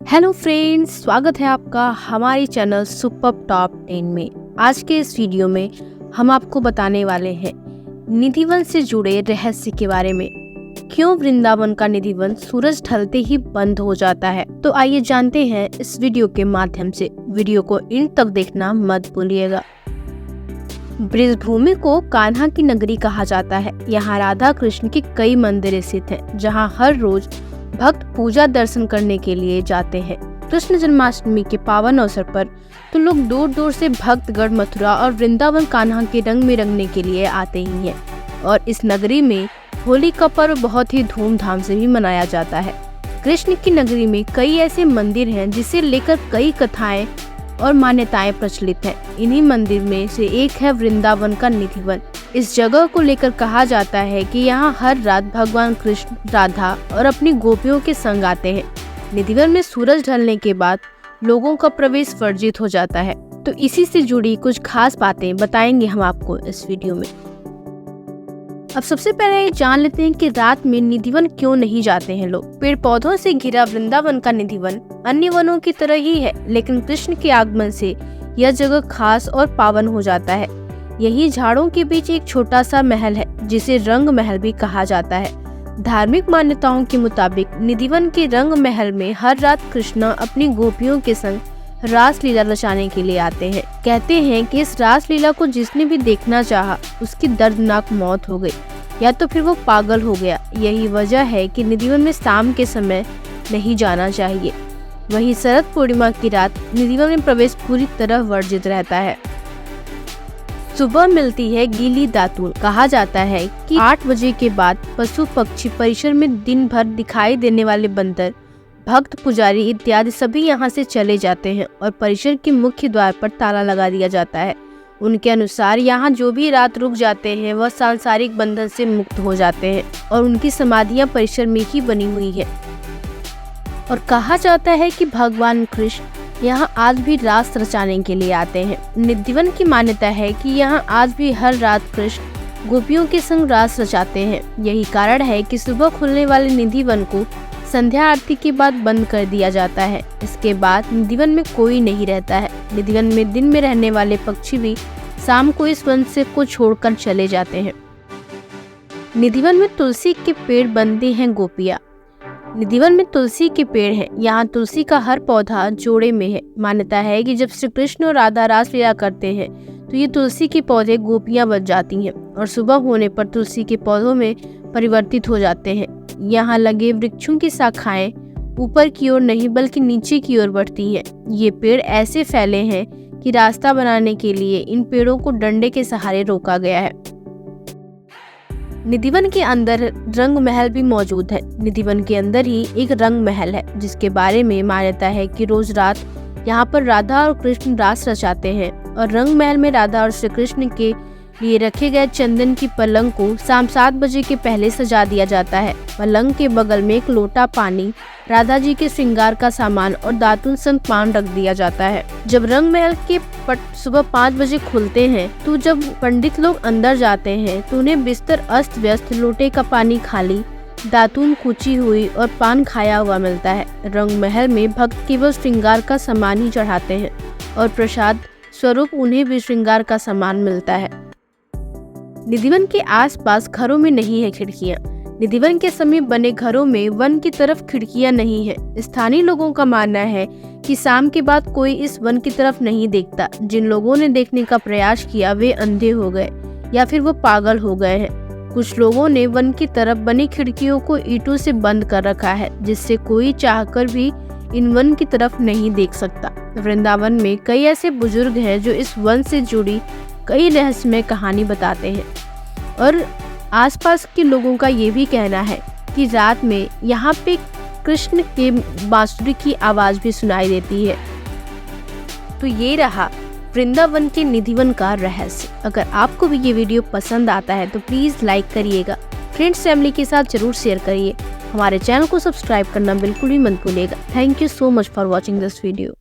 Hello friends, स्वागत है आपका हमारे चैनल सुपर टॉप 10 में। आज के इस वीडियो में हम आपको बताने वाले हैं निधिवन से जुड़े रहस्य के बारे में। क्यों वृंदावन का निधिवन सूरज ढलते ही बंद हो जाता है, तो आइए जानते हैं इस वीडियो के माध्यम से। वीडियो को इन तक देखना मत भूलिएगा। ब्रजभूमि को कान्हा की नगरी कहा जाता है। यहाँ राधा कृष्ण की कई मंदिर स्थित हैं, जहाँ हर रोज भक्त पूजा दर्शन करने के लिए जाते हैं। कृष्ण जन्माष्टमी के पावन अवसर पर तो लोग दूर दूर से भक्तगण मथुरा और वृंदावन कान्हा के रंग में रंगने के लिए आते ही हैं। और इस नगरी में होली का पर्व बहुत ही धूमधाम से भी मनाया जाता है। कृष्ण की नगरी में कई ऐसे मंदिर हैं जिसे लेकर कई कथाएं और मान्यताएं प्रचलित हैं। इन्हीं मंदिर में से एक है वृंदावन का निधिवन। इस जगह को लेकर कहा जाता है कि यहाँ हर रात भगवान कृष्ण, राधा और अपनी गोपियों के संग आते हैं। निधिवन में सूरज ढलने के बाद लोगों का प्रवेश वर्जित हो जाता है। तो इसी से जुड़ी कुछ खास बातें बताएंगे हम आपको इस वीडियो में। अब सबसे पहले ये जान लेते हैं कि रात में निधिवन क्यों नहीं जाते हैं लोग। पेड़ पौधों से घिरा वृंदावन का निधिवन अन्य वनों की तरह ही है, लेकिन कृष्ण के आगमन से यह जगह खास और पावन हो जाता है। यही झाड़ों के बीच एक छोटा सा महल है, जिसे रंग महल भी कहा जाता है। धार्मिक मान्यताओं के मुताबिक निधिवन के रंग महल में हर रात कृष्ण अपनी गोपियों के संग रास लीला रचाने के लिए आते हैं। कहते हैं कि इस रास लीला को जिसने भी देखना चाहा, उसकी दर्दनाक मौत हो गई या तो फिर वो पागल हो गया। यही वजह है कि निधिवन में शाम के समय नहीं जाना चाहिए। वहीं शरद पूर्णिमा की रात निधिवन में प्रवेश पूरी तरह वर्जित रहता है। सुबह मिलती है गीली दातून। कहा जाता है कि 8 बजे के बाद पशु पक्षी, परिसर में दिन भर दिखाई देने वाले बंदर, भक्त, पुजारी इत्यादि सभी यहाँ से चले जाते हैं और परिसर के मुख्य द्वार पर ताला लगा दिया जाता है। उनके अनुसार यहाँ जो भी रात रुक जाते हैं वह सांसारिक बंधन से मुक्त हो जाते हैं और उनकी समाधियाँ परिसर में ही बनी हुई है। और कहा जाता है कि भगवान कृष्ण यहाँ आज भी रास रचाने के लिए आते हैं। निधिवन की मान्यता है कि यहाँ आज भी हर रात कृष्ण गोपियों के संग रास रचाते हैं। यही कारण है कि सुबह खुलने वाले निधिवन को संध्या आरती के बाद बंद कर दिया जाता है। इसके बाद निधिवन में कोई नहीं रहता है। निधिवन में दिन में रहने वाले पक्षी भी शाम को इस वन से को छोड़कर चले जाते हैं। निधिवन में तुलसी के पेड़ बनते हैं गोपियाँ। निधिवन में तुलसी के पेड़ हैं। यहाँ तुलसी का हर पौधा जोड़े में है। मान्यता है कि जब श्री कृष्ण और राधा रास लीला करते हैं तो ये तुलसी के पौधे गोपियाँ बन जाती हैं और सुबह होने पर तुलसी के पौधों में परिवर्तित हो जाते हैं। यहाँ लगे वृक्षों की शाखाएं ऊपर की ओर नहीं बल्कि नीचे की ओर बढ़ती हैं। ये पेड़ ऐसे फैले हैं कि रास्ता बनाने के लिए इन पेड़ों को डंडे के सहारे रोका गया है। निधिवन के अंदर रंग महल भी मौजूद है। निधिवन के अंदर ही एक रंग महल है, जिसके बारे में मान्यता है कि रोज रात यहाँ पर राधा और कृष्ण रास रचाते हैं और रंग महल में राधा और श्री कृष्ण के लिए रखे गए चंदन की पलंग को शाम 7 बजे के पहले सजा दिया जाता है। पलंग के बगल में एक लोटा पानी, राधा जी के श्रृंगार का सामान और दातुन संग पान रख दिया जाता है। जब रंग महल के पट सुबह 5 बजे खुलते हैं तो जब पंडित लोग अंदर जाते हैं तो उन्हें बिस्तर अस्त व्यस्त, लोटे का पानी खाली, दातुन कुची हुई और पान खाया हुआ मिलता है। रंग महल में भक्त केवल श्रृंगार का सामान ही चढ़ाते हैं और प्रसाद स्वरूप उन्हें भी श्रृंगार का सामान मिलता है। निधिवन के आसपास घरों में नहीं है खिड़कियां। निधिवन के समीप बने घरों में वन की तरफ खिड़कियां नहीं है। स्थानीय लोगों का मानना है कि शाम के बाद कोई इस वन की तरफ नहीं देखता। जिन लोगों ने देखने का प्रयास किया वे अंधे हो गए या फिर वो पागल हो गए हैं। कुछ लोगों ने वन की तरफ बनी खिड़कियों को ईंटों से बंद कर रखा है, जिससे कोई चाहकर भी इन वन की तरफ नहीं देख सकता। वृंदावन में कई ऐसे बुजुर्ग हैं जो इस वन से जुड़ी कई रहस्यमय कहानी बताते हैं और आसपास के लोगों का ये भी कहना है कि रात में यहाँ पे कृष्ण के बांसुरी की आवाज भी सुनाई देती है। तो ये रहा वृंदावन के निधिवन का रहस्य। अगर आपको भी ये वीडियो पसंद आता है तो प्लीज लाइक करिएगा, फ्रेंड्स फैमिली के साथ जरूर शेयर करिए। हमारे चैनल को सब्सक्राइब करना बिल्कुल भी मत भूलिएगा। Thank you so much for watching this video.